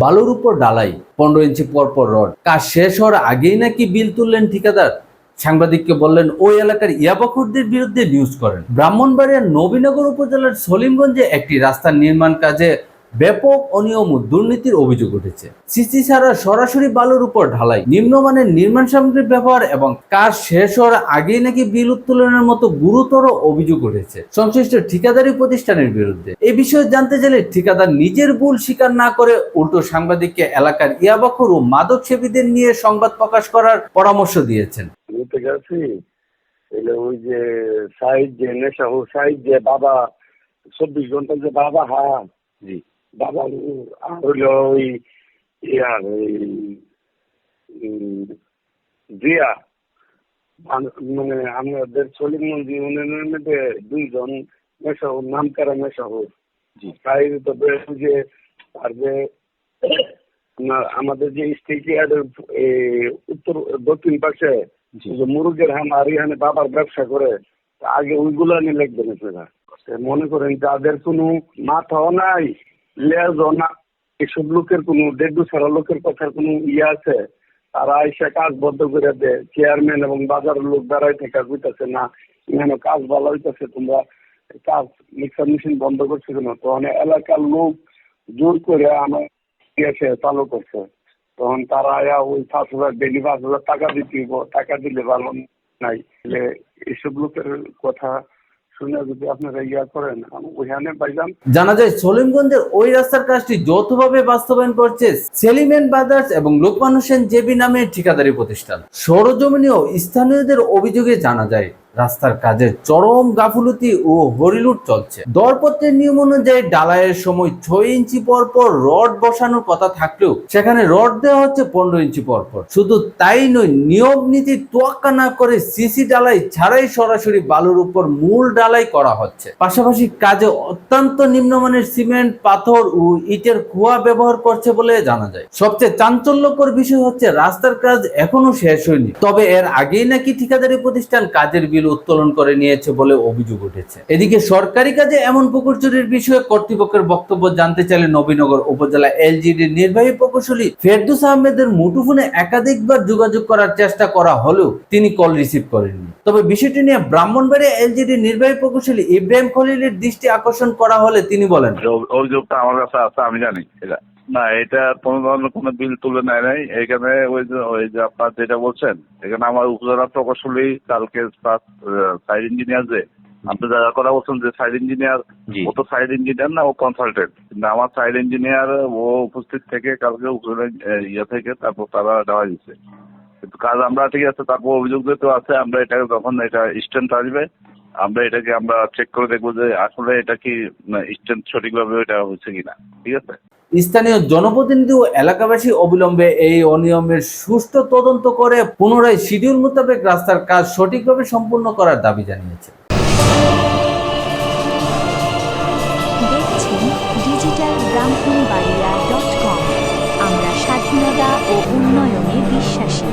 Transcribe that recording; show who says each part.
Speaker 1: বালুর উপর ডালাই, 15 ইঞ্চি পরপর রড। কাজ শেষ হওয়ার আগেই নাকি বিল তুললেন ঠিকাদার। সাংবাদিককে বললেন ওই এলাকার ইয়াবাখুরদের বিরুদ্ধে নিউজ করেন। ব্রাহ্মণবাড়িয়ার নবীনগর উপজেলার সলিমগঞ্জে একটি রাস্তার নির্মাণ কাজে ব্যাপক অনিয়ম ও দুর্নীতির অভিযোগ উঠেছে। সিসি ছাড়া সরাসরি বালুর উপর ঢালাই, নিম্নমানের নির্মাণ সামগ্রী ব্যবহার এবং কাজ শেষ হওয়ার আগেই নাকি বিল উত্তোলনের মতো গুরুতর অভিযোগ উঠেছে সংশ্লিষ্ট ঠিকাদারি প্রতিষ্ঠানের বিরুদ্ধে। এই বিষয়ে জানতে চাইলে ঠিকাদার নিজের ভুল স্বীকার না করে উল্টো সাংবাদিককে এলাকার ইয়াবাখুর ও মাদক সেবীদের নিয়ে সংবাদ প্রকাশ করার পরামর্শ দিয়েছেন।
Speaker 2: ওই যে সাইড যে নেশা সাইড যে বাবা 24 ঘন্টা যে বাবা জি বাবা হইল ওই ইয়ার জিয়া মানে আমাদের সলিমগঞ্জ ইউনিয়নের মধ্যে 2 জন মেশাহুর নাম করা মেশাহুর সাইড তো যে আর যে আমাদের যে স্টেট ইয়ার্ডের উত্তর দক্ষিণ পাশে মুরগের হাম আর এখানে বাবার ব্যবসা করে আগে ওইগুলো নিয়ে লিখবেন আপনারা। মনে করেন যাদের কোনো মাথাও নাই লেজও না, এসব লোকের কোনো দেড় সারা লোকের কথার কোনো আছে, তারা এসে কাজ বন্ধ করে দেয়। চেয়ারম্যান এবং বাজারের লোক দাঁড়াই থেকে বুঝতেছে না এখানে কাজ ভালো হইতেছে, তোমরা কাজ মিক্সার মেশিন বন্ধ করছে কেন? তখন এলাকার লোক জোর করে আমার চালু করছে। তখন তারা ওই 5,000 ডেলি 5,000 টাকা দিতে, টাকা দিলে ভালো নাই। এসব লোকের কথা শুনে যদি আপনারা করেন ওইখানে পাইলাম।
Speaker 1: জানা যায় সলিমগঞ্জের ওই রাস্তার কাজটি যৌথভাবে বাস্তবায়ন করছে সেলিমেন ব্রাদার্স এবং লোকমান হোসেন জেবি নামের ঠিকাদারি প্রতিষ্ঠান। সরজমিনে ও স্থানীয়দের অভিযোগে জানা যায় রাস্তার কাজের চরম গাফুলতি ও হরিলুট চলছে। দরপত্রের নিয়ম অনুযায়ী ডালাইয়ের সময় 6 ইঞ্চি পর পর রড বসানোর কথা থাকলেও সেখানে রড দেওয়া হচ্ছে 15 ইঞ্চি পর পর। শুধু তাই নয়, নিয়ম নীতি তোয়াক্কা না করে সিসি ডালাই ছাড়াই সরাসরি বালুর উপর মূল ডালাই করা হচ্ছে। পাশাপাশি কাজে অত্যন্ত নিম্নমানের সিমেন্ট, পাথর ও ইটের কুয়া ব্যবহার করছে বলে জানা যায়। সবচেয়ে চাঞ্চল্যকর বিষয় হচ্ছে রাস্তার কাজ এখনো শেষ হয়নি, তবে এর আগেই নাকি ঠিকাদারি প্রতিষ্ঠান কাজের বিল উত্তোলন করে নিয়েছে বলে অভিযোগ উঠেছে। এদিকে সরকারি কাজে এমন পুকুর চুরির বিষয়ে কর্তৃপক্ষের বক্তব্য জানতে চাইলে নবীনগর উপজেলা এলজিডির নির্বাহী প্রকৌশলী ফেরদৌস আহমেদের মুঠোফোনে একাধিকবার যোগাযোগ করার চেষ্টা করা হলেও তিনি কল রিসিভ করেননি। তবে বিষয়টি নিয়ে ব্রাহ্মণবাড়িয়া এলজিডির নির্বাহী প্রকৌশলী ইব্রাহিম খলিলের দৃষ্টি আকর্ষণ করা হলে তিনি বলেন,
Speaker 3: অভিযোগটা আমার কাছে আছে, আমি জানি এটা না, এটা কোনো ধরনের কোনো বিল তুলে নেয় নাই। এখানে ওই যে আপনার যেটা বলছেন, এখানে আমার উপজেলা প্রকৌশলী কালকে সাইড ইঞ্জিনিয়ার যে আপনি যারা কথা বলছেন যে সাইড ইঞ্জিনিয়ার, ও তো সাইড ইঞ্জিনিয়ার না, ও কনসালটেন্ট। কিন্তু আমার সাইড ইঞ্জিনিয়ার ও উপস্থিত থেকে কালকে উপজেলা থেকে তারপর তারা দেওয়া দিচ্ছে। কিন্তু কাজ আমরা ঠিক আছে, তারপর অভিযোগ তো আছে। আমরা এটাকে যখন এটা স্ট্যান্ড আসবে আমরা এটাকে আমরা চেক করে দেখবো যে আসলে এটা কি স্ট্যান্ড সঠিকভাবে এটা হচ্ছে কিনা। ঠিক আছে।
Speaker 1: স্থানীয় জনপ্রতিনিধি ও এলাকাবাসী অবিলম্বে এই অনিয়মের সুষ্ঠু তদন্ত করে পুনরায় শিডিউল মোতাবেক রাস্তার কাজ সঠিকভাবে সম্পূর্ণ করার দাবি জানিয়েছে।
Speaker 4: দেখছেন digitalbrahmanbaria.com। আমরা স্বাধীনতা ও উন্নয়নে বিশ্বাসী।